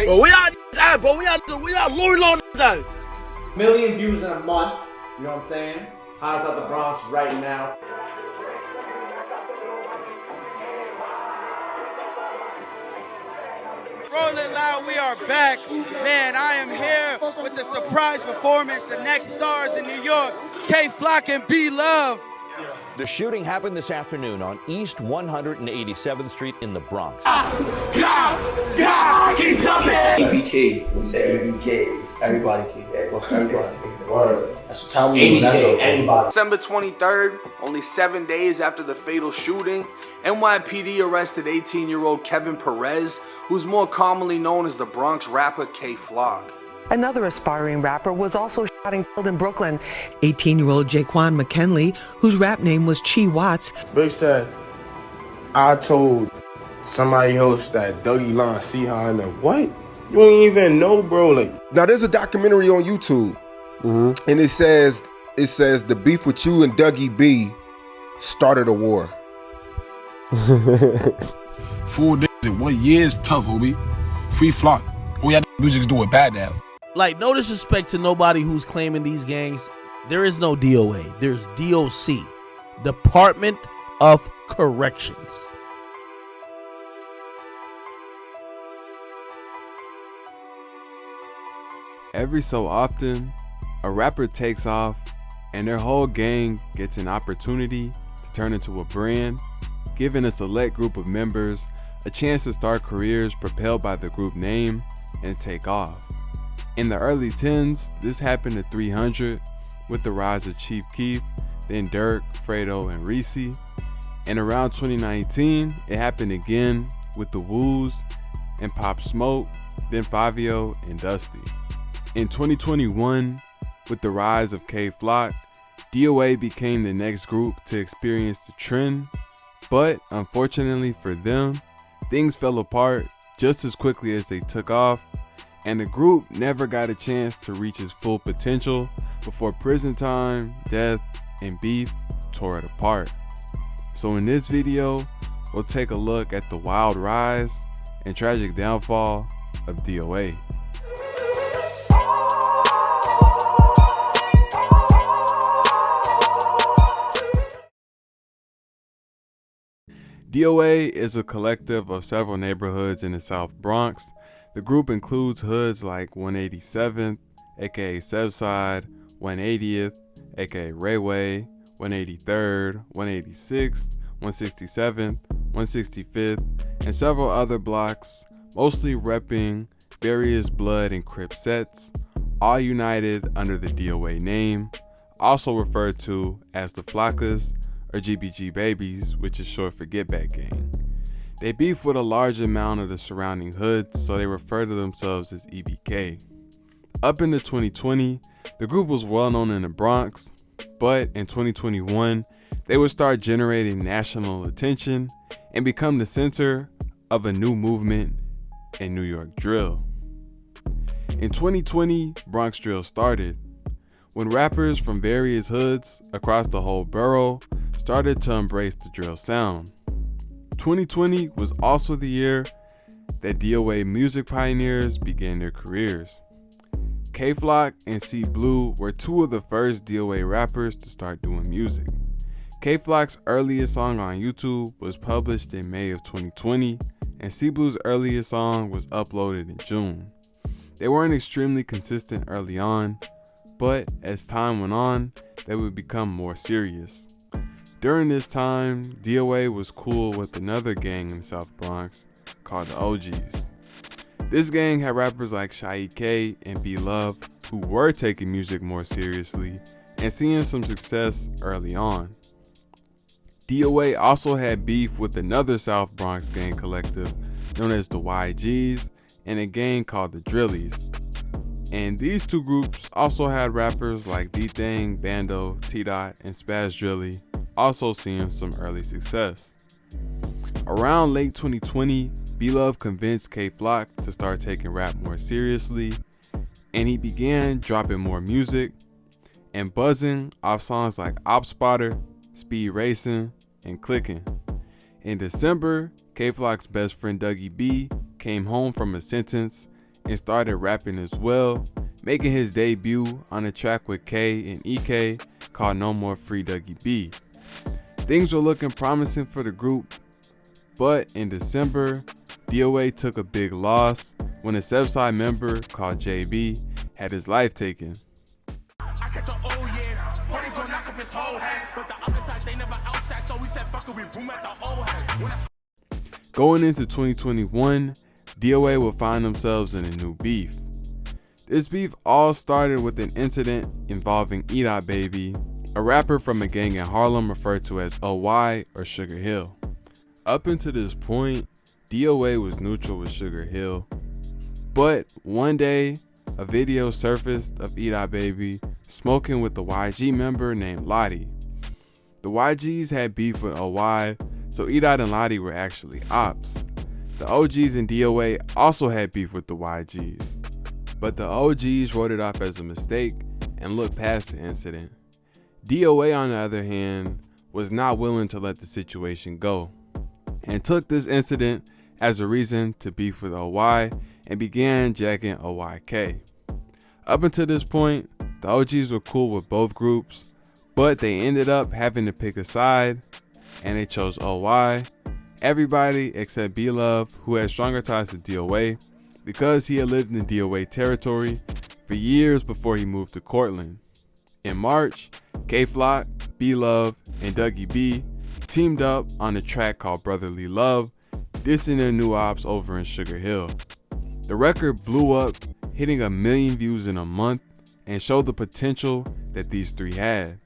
Bro, we out this ass, bro. We out Lori Long this ass. Million views in a month. You know what I'm saying? Highs out the Bronx right now. Rolling Loud, we are back. Man, I am here with the surprise performance, the next stars in New York, Kay Flock and B Love. The shooting happened this afternoon on East 187th Street in the Bronx. Keep coming. EBK. We say EBK. Everybody keep. Yeah. Everybody. Word. That's what time we EBK. Anybody. December 23rd, only 7 days after the fatal shooting, NYPD arrested 18-year-old Kevin Perez, who's more commonly known as the Bronx rapper Kay Flock. Another aspiring rapper was also shot and killed in Brooklyn. 18-year-old Jaquan McKinley, whose rap name was Chii Wvtts. Big said, I told somebody else that Dougie line see her and then what? You ain't even know, bro. Like, now there's a documentary on YouTube, and it says the beef with you and Dougie B started a war. 4 days in 1 year is tough, homie. Free Flock. All y'all music's doing bad now. Like, no disrespect to nobody who's claiming these gangs. There is no DOA. There's DOC, Department of Corrections. Every so often, a rapper takes off and their whole gang gets an opportunity to turn into a brand, giving a select group of members a chance to start careers propelled by the group name and take off. In the early 10s, this happened to 300 with the rise of Chief Keef, then Dirk, Fredo, and Reese. And around 2019, it happened again with the Woos and Pop Smoke, then Fabio and Dusty. In 2021, with the rise of Kay Flock, DOA became the next group to experience the trend, but unfortunately for them, things fell apart just as quickly as they took off, and the group never got a chance to reach its full potential before prison time, death, and beef tore it apart. So in this video, we'll take a look at the wild rise and tragic downfall of DOA. DOA is a collective of several neighborhoods in the South Bronx. The group includes hoods like 187th, aka Sevside, 180th, aka Reywey, 183rd, 186th, 167th, 165th, and several other blocks, mostly repping various Blood and Crip sets, all united under the DOA name, also referred to as the Flockas or GBG Babies, which is short for Get Back Gang. They beef with a large amount of the surrounding hoods, so they refer to themselves as EBK. Up into 2020, the group was well known in the Bronx, but in 2021, they would start generating national attention and become the center of a new movement in New York drill. In 2020, Bronx drill started when rappers from various hoods across the whole borough started to embrace the drill sound. 2020 was also the year that DOA music pioneers began their careers. Kay Flock and C Blue were two of the first DOA rappers to start doing music. Kay Flock's earliest song on YouTube was published in May of 2020, and C Blue's earliest song was uploaded in June. They weren't extremely consistent early on, but as time went on, they would become more serious. During this time, DOA was cool with another gang in the South Bronx called the OYOGZ. This gang had rappers like Chii and B Love who were taking music more seriously and seeing some success early on. DOA also had beef with another South Bronx gang collective known as the OYOGZ and a gang called the Drillies. And these two groups also had rappers like D-Thang, Bando, T-Dot, and Spaz Drilly also seeing some early success. Around late 2020, B-Love convinced Kay Flock to start taking rap more seriously, and he began dropping more music and buzzing off songs like Op Spotter, Speed Racing, and Clickin'. In December, Kay Flock's best friend Dougie B came home from a sentence and started rapping as well, making his debut on a track with K and EK called No More Free Dougie B. Things were looking promising for the group, but in December, DOA took a big loss when a Sevside member called JB had his life taken. Going into 2021, DOA will find themselves in a new beef. This beef all started with an incident involving DOA, a rapper from a gang in Harlem referred to as OY or Sugar Hill. Up until this point, DOA was neutral with Sugar Hill, but one day, a video surfaced of DOA smoking with the YG member named Lottie. The YGs had beef with OY, so DOA and Lottie were actually ops. The OGs and DOA also had beef with the YGs, but the OGs wrote it off as a mistake and looked past the incident. DOA, on the other hand, was not willing to let the situation go and took this incident as a reason to beef with OY and began jacking OYK. Up until this point, the OGs were cool with both groups, but they ended up having to pick a side, and they chose OY. Everybody except B-Love, who had stronger ties to DOA because he had lived in DOA territory for years before he moved to Cortland. In March, K-Flock, B-Love, and Dougie B teamed up on a track called Brotherly Love, dissing their new ops over in Sugar Hill. The record blew up, hitting 1 million views in a month, and showed the potential that these three had.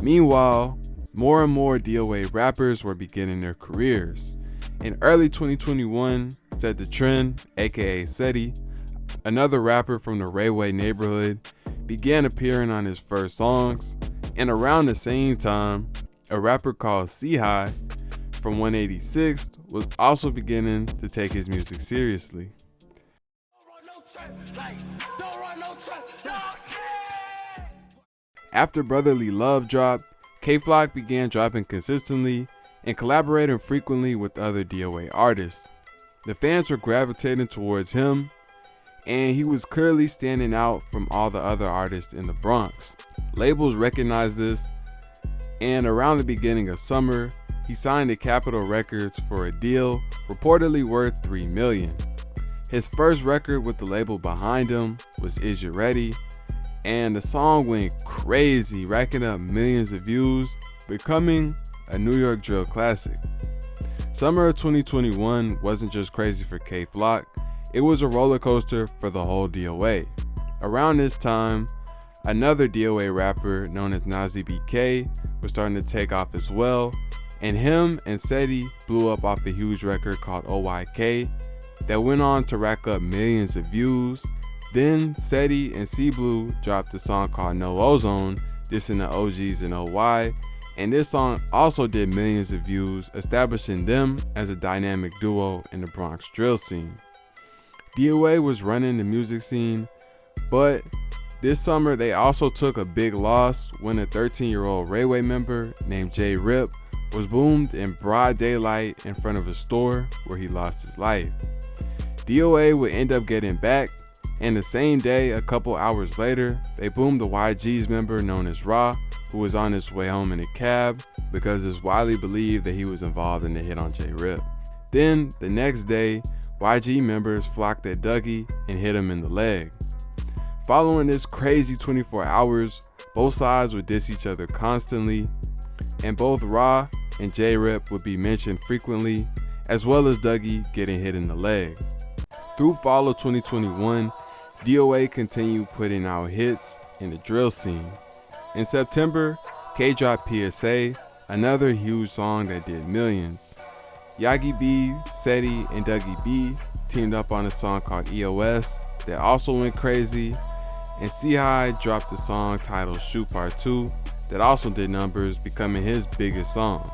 Meanwhile, more and more DOA rappers were beginning their careers. In early 2021, Set the Trend, aka Setty, another rapper from the Reywey neighborhood, began appearing on his first songs, and around the same time, a rapper called Setty from 186 was also beginning to take his music seriously. After Brotherly Love dropped, K-Flock began dropping consistently and collaborating frequently with other DOA artists. The fans were gravitating towards him, and he was clearly standing out from all the other artists in the Bronx. Labels recognized this, and around the beginning of summer, he signed to Capitol Records for a deal reportedly worth $3 million. His first record with the label behind him was Is You Ready? And the song went crazy, racking up millions of views, becoming a New York drill classic. Summer of 2021 wasn't just crazy for K-Flock, it was a roller coaster for the whole DOA. Around this time, another DOA rapper known as Nas EBK was starting to take off as well, and him and Setty blew up off a huge record called OYK that went on to rack up millions of views. Then Setty and C-Blue dropped a song called No Ozone, dissing the OGs and OY, and this song also did millions of views, establishing them as a dynamic duo in the Bronx drill scene. DOA was running the music scene, but this summer they also took a big loss when a 13-year-old Reywey member named J Rip was boomed in broad daylight in front of a store where he lost his life. DOA would end up getting back, and the same day, a couple hours later, they boomed the YG's member known as Ra, who was on his way home in a cab because it's widely believed that he was involved in the hit on J Rip. Then, the next day, YG members flocked at Dougie and hit him in the leg. Following this crazy 24 hours, both sides would diss each other constantly, and both Ra and J Rip would be mentioned frequently, as well as Dougie getting hit in the leg. Through fall of 2021, DOA continued putting out hits in the drill scene. In September, K dropped PSA, another huge song that did millions. OYOGZ B, Setty, and Dougie B teamed up on a song called EOS that also went crazy, and Setty dropped a song titled Shoot Part 2 that also did numbers, becoming his biggest song.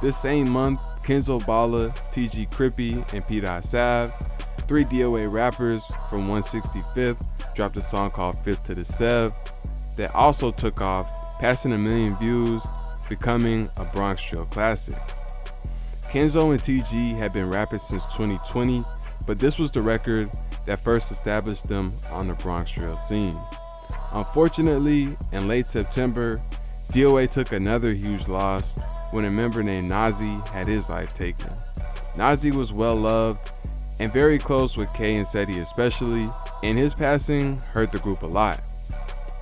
This same month, Kenzo Balla, TG Crippy, and P. Sav, three DOA rappers from 165th, dropped a song called Fifth to the Sev that also took off, passing 1 million views, becoming a Bronx drill classic. Kenzo and TG had been rapping since 2020, but this was the record that first established them on the Bronx drill scene. Unfortunately, in late September, DOA took another huge loss when a member named Nas had his life taken. Nas was well loved and very close with K and Setty especially, and his passing hurt the group a lot.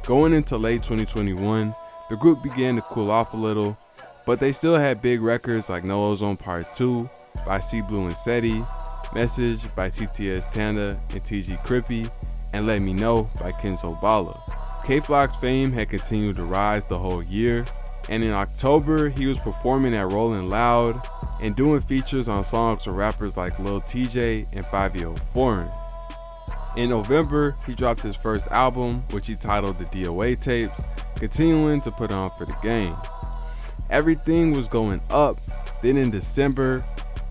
Going into late 2021, the group began to cool off a little, but they still had big records like No Ozone Part 2 by C Blue and Setty, Message by TTS Tanda and TG Crippy, and Let Me Know by Kenzo Bala. K-Flock's fame had continued to rise the whole year, and in October he was performing at Rollin' Loud and doing features on songs with rappers like Lil TJ and 5-Year-Old Foreign. In November, he dropped his first album, which he titled the DOA Tapes, continuing to put on for the game. Everything was going up. Then in December,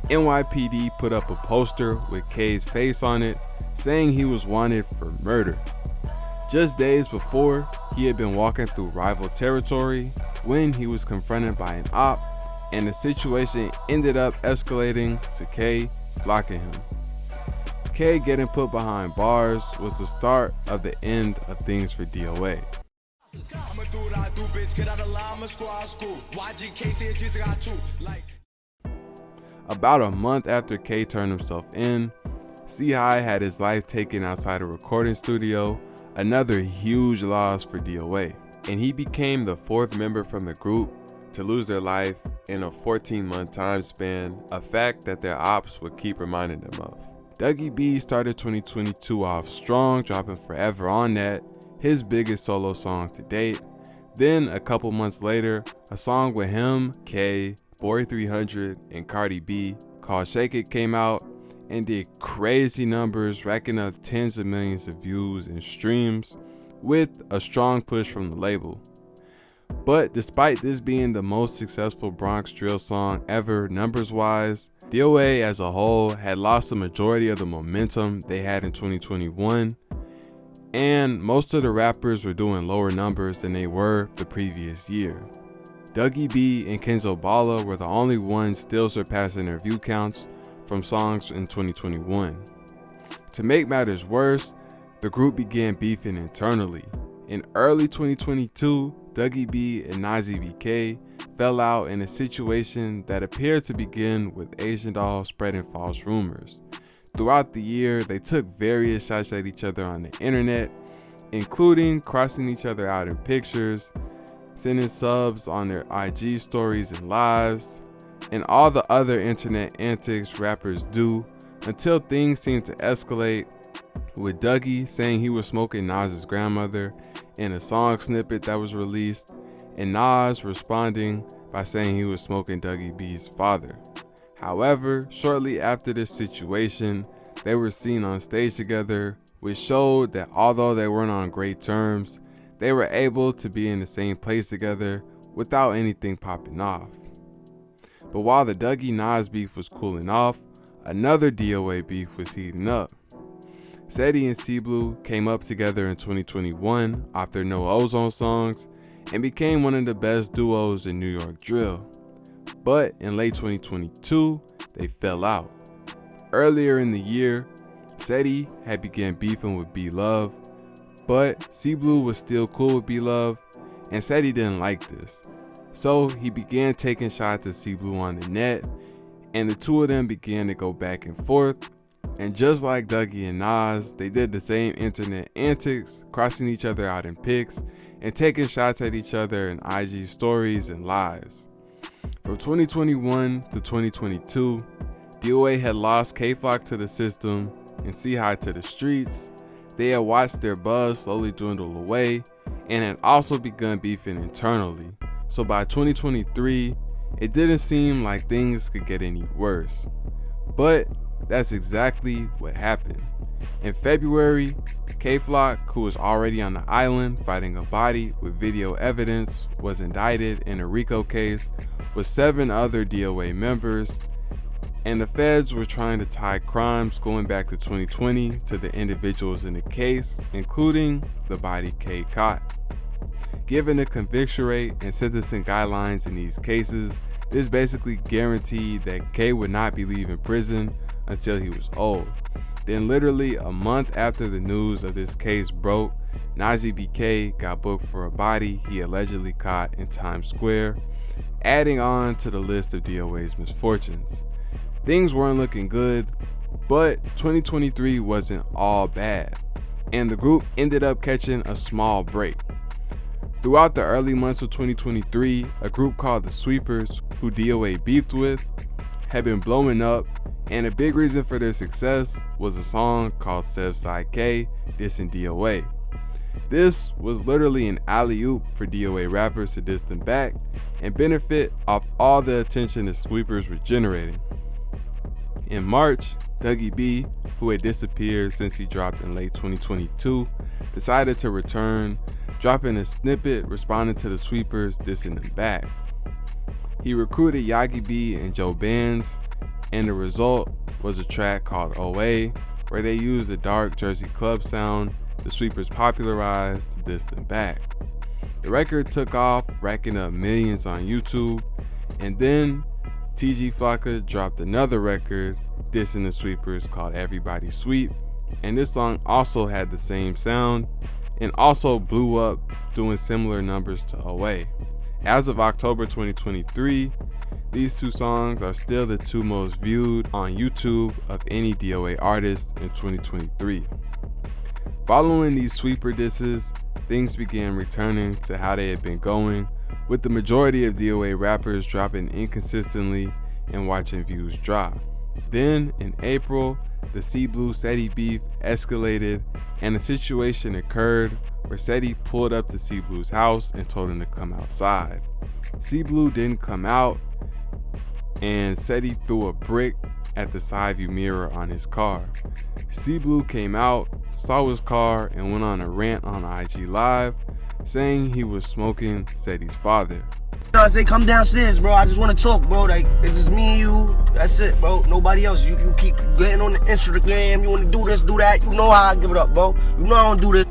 NYPD put up a poster with K's face on it, saying he was wanted for murder. Just days before, he had been walking through rival territory when he was confronted by an op, and the situation ended up escalating to K flocking him. K getting put behind bars was the start of the end of things for DOA. About a month after K turned himself in, C-High had his life taken outside a recording studio, another huge loss for DOA. And he became the fourth member from the group to lose their life in a 14-month time span, a fact that their ops would keep reminding them of. Dougie B started 2022 off strong, dropping Forever on That, his biggest solo song to date. Then a couple months later, a song with him, K, Boy 300, and Cardi B called Shake It came out and did crazy numbers, racking up tens of millions of views and streams with a strong push from the label. But despite this being the most successful Bronx drill song ever numbers-wise, DOA as a whole had lost the majority of the momentum they had in 2021, and most of the rappers were doing lower numbers than they were the previous year. Dougie B and Kenzo Bala were the only ones still surpassing their view counts from songs in 2021. To make matters worse, the group began beefing internally. In early 2022, Dougie B and Nas EBK fell out in a situation that appeared to begin with Asian Doll spreading false rumors. Throughout the year, they took various shots at each other on the internet, including crossing each other out in pictures, sending subs on their IG stories and lives, and all the other internet antics rappers do, until things seemed to escalate, with Dougie saying he was smoking Nas's grandmother in a song snippet that was released, and Nas responding by saying he was smoking Dougie B's father. However, shortly after this situation, they were seen on stage together, which showed that although they weren't on great terms, they were able to be in the same place together without anything popping off. But while the Dougie Nas beef was cooling off, another DOA beef was heating up. Setty and C Blue came up together in 2021 off their No Ozone songs and became one of the best duos in New York drill. But in late 2022, they fell out. Earlier in the year, Setty had began beefing with B Love, but C Blue was still cool with B Love, and Setty didn't like this. So he began taking shots at C Blue on the net, and the two of them began to go back and forth. And just like Dougie and Nas, they did the same internet antics, crossing each other out in pics and taking shots at each other in IG stories and lives. From 2021 to 2022, DOA had lost K-Flock to the system and C-High to the streets. They had watched their buzz slowly dwindle away and had also begun beefing internally. So by 2023, it didn't seem like things could get any worse. But that's exactly what happened. In February, K-Flock, who was already on the island fighting a body with video evidence, was indicted in a RICO case with 7 other DOA members, and the feds were trying to tie crimes going back to 2020 to the individuals in the case, including the body K caught. Given the conviction rate and sentencing guidelines in these cases, this basically guaranteed that K would not be leaving prison until he was old. Then literally a month after the news of this case broke, Nas EBK got booked for a body he allegedly caught in Times Square, adding on to the list of DOA's misfortunes. Things weren't looking good, but 2023 wasn't all bad, and the group ended up catching a small break. Throughout the early months of 2023, a group called the Sweepers, who DOA beefed with, had been blowing up, and a big reason for their success was a song called Sevside K dissing DOA. This was literally an alley-oop for DOA rappers to diss them back and benefit off all the attention the Sweepers were generating. In March, Dougie B, who had disappeared since he dropped in late 2022, decided to return, dropping a snippet responding to the Sweepers dissing them back. He recruited OYOGZ B and Joe Bands, and the result was a track called OA, where they used a dark Jersey club sound the Sweepers popularized to diss them back. The record took off, racking up millions on YouTube, and then Chii Wvtts dropped another record dissing the Sweepers called Everybody Sweep, and this song also had the same sound and also blew up, doing similar numbers to OA. As of October 2023, these two songs are still the two most viewed on YouTube of any DOA artist in 2023. Following these sweeper disses, things began returning to how they had been going, with the majority of DOA rappers dropping inconsistently and watching views drop. Then, in April, the Setty beef escalated, and a situation occurred where Setty pulled up to Blue's house and told him to come outside. Blue didn't come out, and Setty threw a brick at the side view mirror on his car. Blue came out, saw his car, and went on a rant on IG Live, saying he was smoking Setty's father. I say, come downstairs, bro. I just want to talk, bro. Like, it's just me and you. That's it, bro. Nobody else. You keep getting on the Instagram. You want to do this, do that. You know how I give it up, bro. You know I don't do this.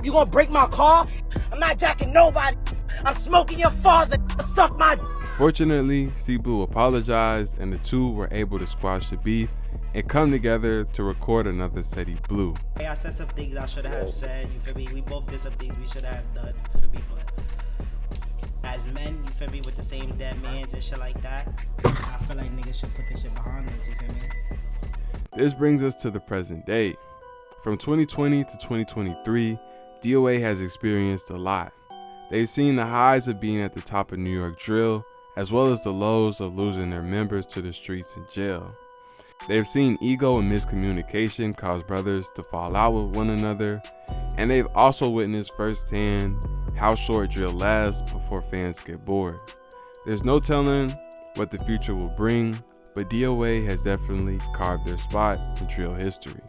You gonna break my car? I'm not jacking nobody. I'm smoking your father. Suck my... Fortunately, Blue apologized, and the two were able to squash the beef and come together to record another Setty Blue. Hey, I said some things I should have said, you feel me? We both did some things we should have done, you feel me? But as men, you feel me, with the same dead mans and shit like that, I feel like niggas should put this shit behind us, you feel me? This brings us to the present day. From 2020 to 2023, DOA has experienced a lot. They've seen the highs of being at the top of New York drill, as well as the lows of losing their members to the streets and jail. They've seen ego and miscommunication cause brothers to fall out with one another, and they've also witnessed firsthand how short drill lasts before fans get bored. There's no telling what the future will bring, but DOA has definitely carved their spot in drill history.